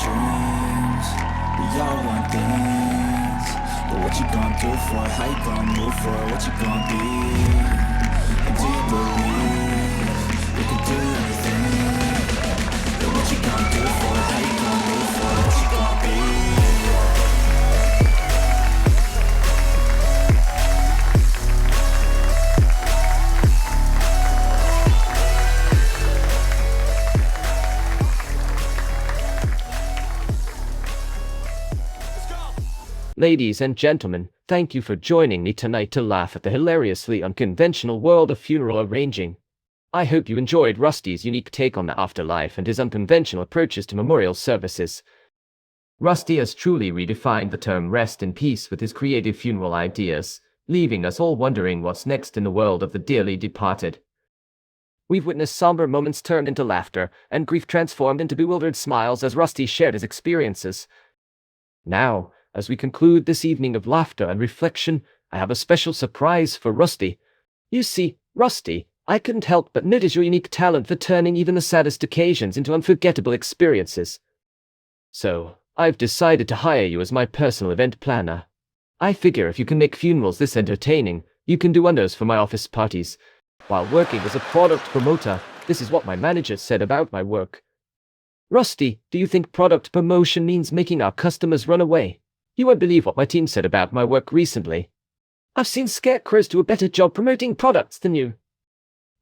dreams. We all want things, but what you gonna do for it? How you gonna move for it? What you gonna be? And do you believe you can do anything? But what you gonna do for it? How you gonna move for it? What you gonna be? Ladies and gentlemen, thank you for joining me tonight to laugh at the hilariously unconventional world of funeral arranging. I hope you enjoyed Rusty's unique take on the afterlife and his unconventional approaches to memorial services. Rusty has truly redefined the term rest in peace with his creative funeral ideas, leaving us all wondering what's next in the world of the dearly departed. We've witnessed somber moments turned into laughter, and grief transformed into bewildered smiles as Rusty shared his experiences. Now, as we conclude this evening of laughter and reflection, I have a special surprise for Rusty. You see, Rusty, I couldn't help but notice your unique talent for turning even the saddest occasions into unforgettable experiences. So, I've decided to hire you as my personal event planner. I figure if you can make funerals this entertaining, you can do wonders for my office parties. While working as a product promoter, this is what my manager said about my work. Rusty, do you think product promotion means making our customers run away? You won't believe what my team said about my work recently. I've seen scarecrows do a better job promoting products than you.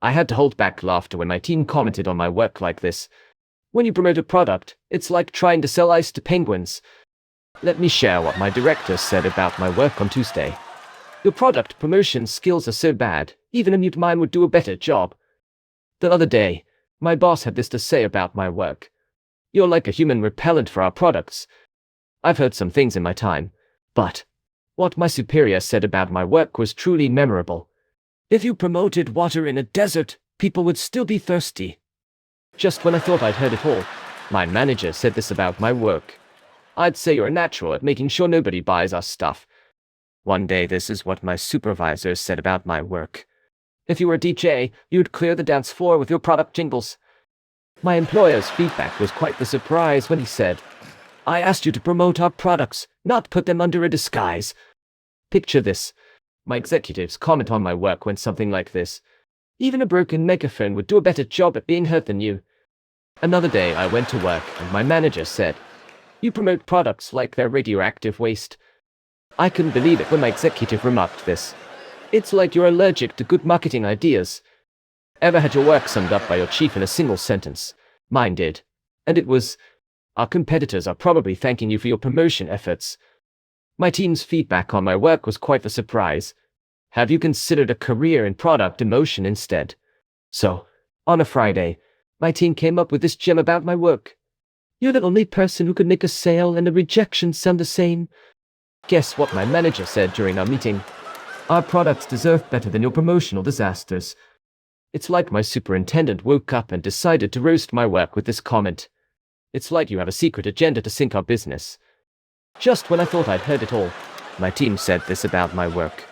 I had to hold back laughter when my team commented on my work like this. When you promote a product, it's like trying to sell ice to penguins. Let me share what my director said about my work on Tuesday. Your product promotion skills are so bad, even a mute mime would do a better job. The other day, my boss had this to say about my work. You're like a human repellent for our products. I've heard some things in my time, but what my superior said about my work was truly memorable. If you promoted water in a desert, people would still be thirsty. Just when I thought I'd heard it all, my manager said this about my work. I'd say you're a natural at making sure nobody buys our stuff. One day this is what my supervisor said about my work. If you were a DJ, you'd clear the dance floor with your product jingles. My employer's feedback was quite the surprise when he said, I asked you to promote our products, not put them under a disguise. Picture this. My executives comment on my work when something like this. Even a broken megaphone would do a better job at being heard than you. Another day I went to work and my manager said, you promote products like they're radioactive waste. I couldn't believe it when my executive remarked this. It's like you're allergic to good marketing ideas. Ever had your work summed up by your chief in a single sentence? Mine did. And it was, our competitors are probably thanking you for your promotion efforts. My team's feedback on my work was quite the surprise. Have you considered a career in product emotion instead? So, on a Friday, my team came up with this gem about my work. You're the only person who could make a sale and a rejection sound the same. Guess what my manager said during our meeting? Our products deserve better than your promotional disasters. It's like my superintendent woke up and decided to roast my work with this comment. It's like you have a secret agenda to sink our business. Just when I thought I'd heard it all, my team said this about my work.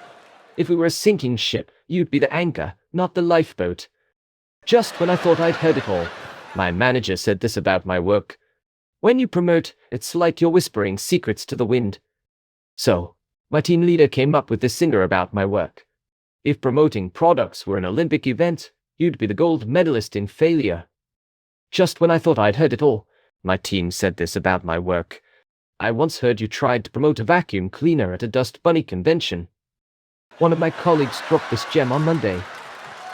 If we were a sinking ship, you'd be the anchor, not the lifeboat. Just when I thought I'd heard it all, my manager said this about my work. When you promote, it's like you're whispering secrets to the wind. So, my team leader came up with this singer about my work. If promoting products were an Olympic event, you'd be the gold medalist in failure. Just when I thought I'd heard it all, my team said this about my work. I once heard you tried to promote a vacuum cleaner at a Dust Bunny convention. One of my colleagues dropped this gem on Monday.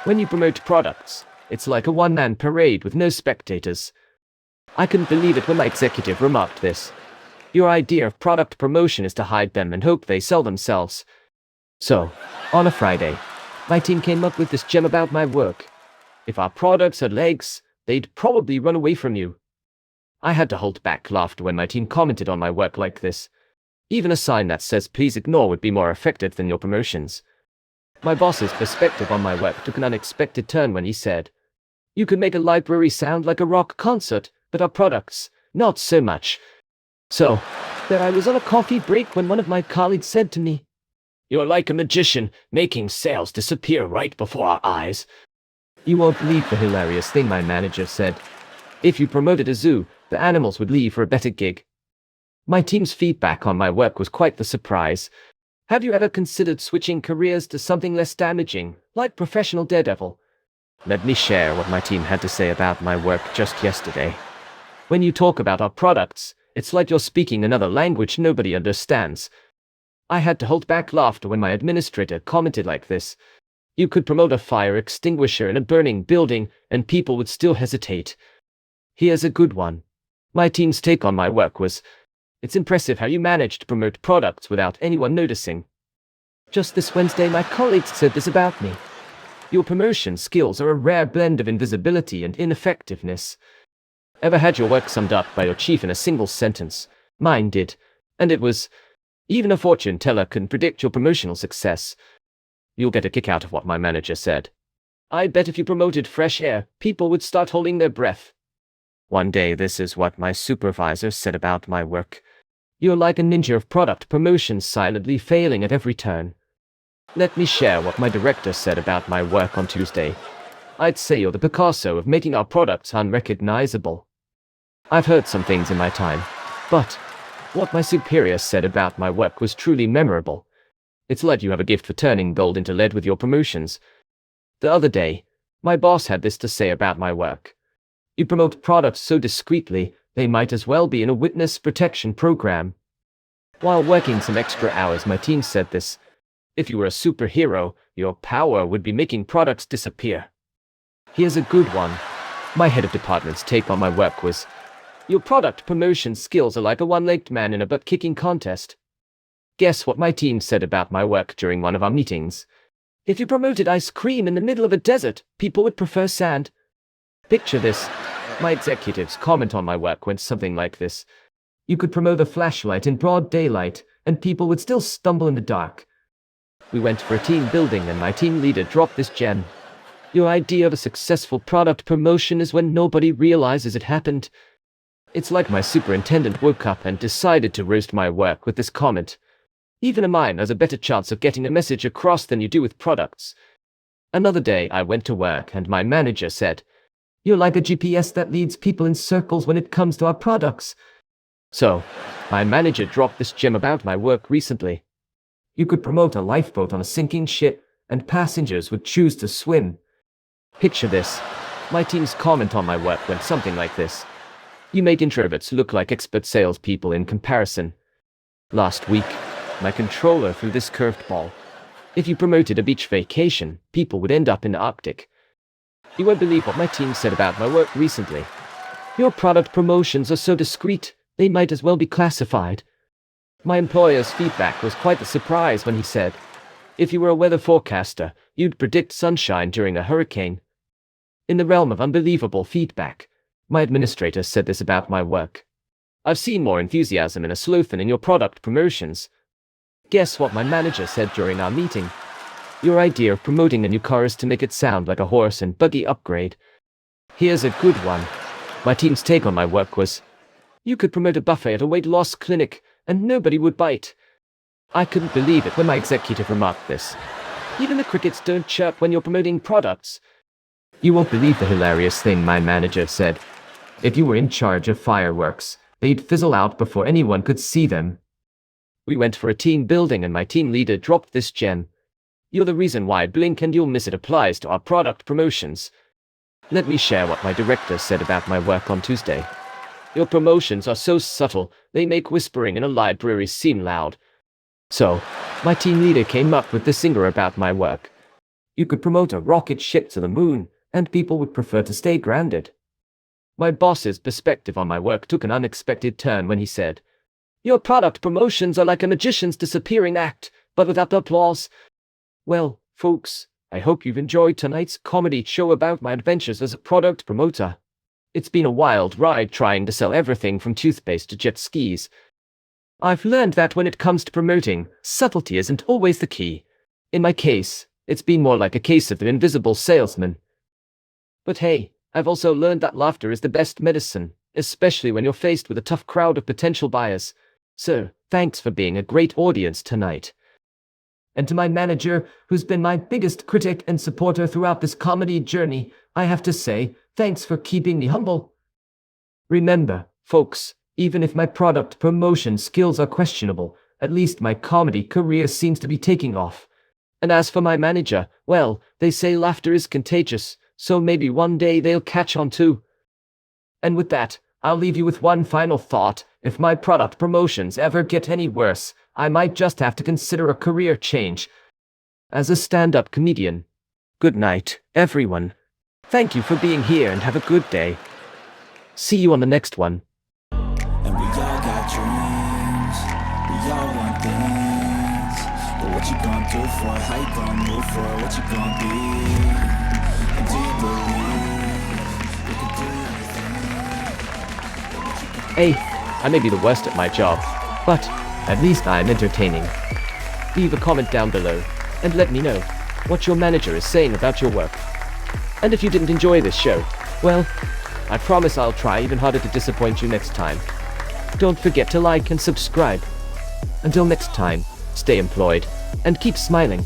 When you promote products, it's like a one-man parade with no spectators. I couldn't believe it when my executive remarked this. Your idea of product promotion is to hide them and hope they sell themselves. So, on a Friday, my team came up with this gem about my work. If our products had legs, they'd probably run away from you. I had to hold back laughter when my team commented on my work like this. Even a sign that says please ignore would be more effective than your promotions. My boss's perspective on my work took an unexpected turn when he said, you could make a library sound like a rock concert, but our products, not so much. So, there I was on a coffee break when one of my colleagues said to me, you're like a magician, making sales disappear right before our eyes. You won't believe the hilarious thing my manager said. If you promoted a zoo, the animals would leave for a better gig. My team's feedback on my work was quite the surprise. Have you ever considered switching careers to something less damaging, like professional daredevil? Let me share what my team had to say about my work just yesterday. When you talk about our products, it's like you're speaking another language nobody understands. I had to hold back laughter when my administrator commented like this. You could promote a fire extinguisher in a burning building, and people would still hesitate. Here's a good one. My team's take on my work was, it's impressive how you managed to promote products without anyone noticing. Just this Wednesday, my colleagues said this about me. Your promotion skills are a rare blend of invisibility and ineffectiveness. Ever had your work summed up by your chief in a single sentence? Mine did. And it was, even a fortune teller can predict your promotional success. You'll get a kick out of what my manager said. I bet if you promoted fresh air, people would start holding their breath. One day, this is what my supervisor said about my work. You're like a ninja of product promotions, silently failing at every turn. Let me share what my director said about my work on Tuesday. I'd say you're the Picasso of making our products unrecognizable. I've heard some things in my time, but what my superior said about my work was truly memorable. It's like you have a gift for turning gold into lead with your promotions. The other day, my boss had this to say about my work. You promote products so discreetly, they might as well be in a witness protection program. While working some extra hours, my team said this. If you were a superhero, your power would be making products disappear. Here's a good one. My head of department's take on my work was, your product promotion skills are like a one-legged man in a butt-kicking contest. Guess what my team said about my work during one of our meetings? If you promoted ice cream in the middle of a desert, people would prefer sand. Picture this. My executives' comment on my work went something like this. You could promote a flashlight in broad daylight, and people would still stumble in the dark. We went for a team building, and my team leader dropped this gem. Your idea of a successful product promotion is when nobody realizes it happened. It's like my superintendent woke up and decided to roast my work with this comment. Even a mime has a better chance of getting a message across than you do with products. Another day, I went to work, and my manager said, you're like a GPS that leads people in circles when it comes to our products. So, my manager dropped this gem about my work recently. You could promote a lifeboat on a sinking ship, and passengers would choose to swim. Picture this. My team's comment on my work went something like this. You made introverts look like expert salespeople in comparison. Last week, my controller threw this curved ball. If you promoted a beach vacation, people would end up in the Arctic. You won't believe what my team said about my work recently. Your product promotions are so discreet, they might as well be classified. My employer's feedback was quite the surprise when he said, if you were a weather forecaster, you'd predict sunshine during a hurricane. In the realm of unbelievable feedback, my administrator said this about my work. I've seen more enthusiasm in a sleuth than in your product promotions. Guess what my manager said during our meeting? Your idea of promoting a new car is to make it sound like a horse and buggy upgrade. Here's a good one. My team's take on my work was, you could promote a buffet at a weight loss clinic, and nobody would bite. I couldn't believe it when my executive remarked this. Even the crickets don't chirp when you're promoting products. You won't believe the hilarious thing my manager said. If you were in charge of fireworks, they'd fizzle out before anyone could see them. We went for a team building, and my team leader dropped this gem. You're the reason why blink and you'll miss it applies to our product promotions. Let me share what my director said about my work on Tuesday. Your promotions are so subtle, they make whispering in a library seem loud. So, my team leader came up with this singer about my work. You could promote a rocket ship to the moon, and people would prefer to stay grounded. My boss's perspective on my work took an unexpected turn when he said, your product promotions are like a magician's disappearing act, but without applause. Well, folks, I hope you've enjoyed tonight's comedy show about my adventures as a product promoter. It's been a wild ride trying to sell everything from toothpaste to jet skis. I've learned that when it comes to promoting, subtlety isn't always the key. In my case, it's been more like a case of the invisible salesman. But hey, I've also learned that laughter is the best medicine, especially when you're faced with a tough crowd of potential buyers. So, thanks for being a great audience tonight. And to my manager, who's been my biggest critic and supporter throughout this comedy journey, I have to say, thanks for keeping me humble. Remember, Folks, even if my product promotion skills are questionable, at least my comedy career seems to be taking off. And as for my manager, well, they say laughter is contagious, so maybe one day they'll catch on too. And with that, I'll leave you with one final thought. If my product promotions ever get any worse, I might just have to consider a career change as a stand-up comedian. Good night, everyone. Thank you for being here and have a good day. See you on the next one. And we all got dreams, we all want things. But what you gonna do for it? How you gonna move for it? What you gonna be? And do you believe you can do anything? Hey, I may be the worst at my job, but at least I'm entertaining. Leave a comment down below and let me know what your manager is saying about your work. And if you didn't enjoy this show, well, I promise I'll try even harder to disappoint you next time. Don't forget to like and subscribe. Until next time, stay employed and keep smiling.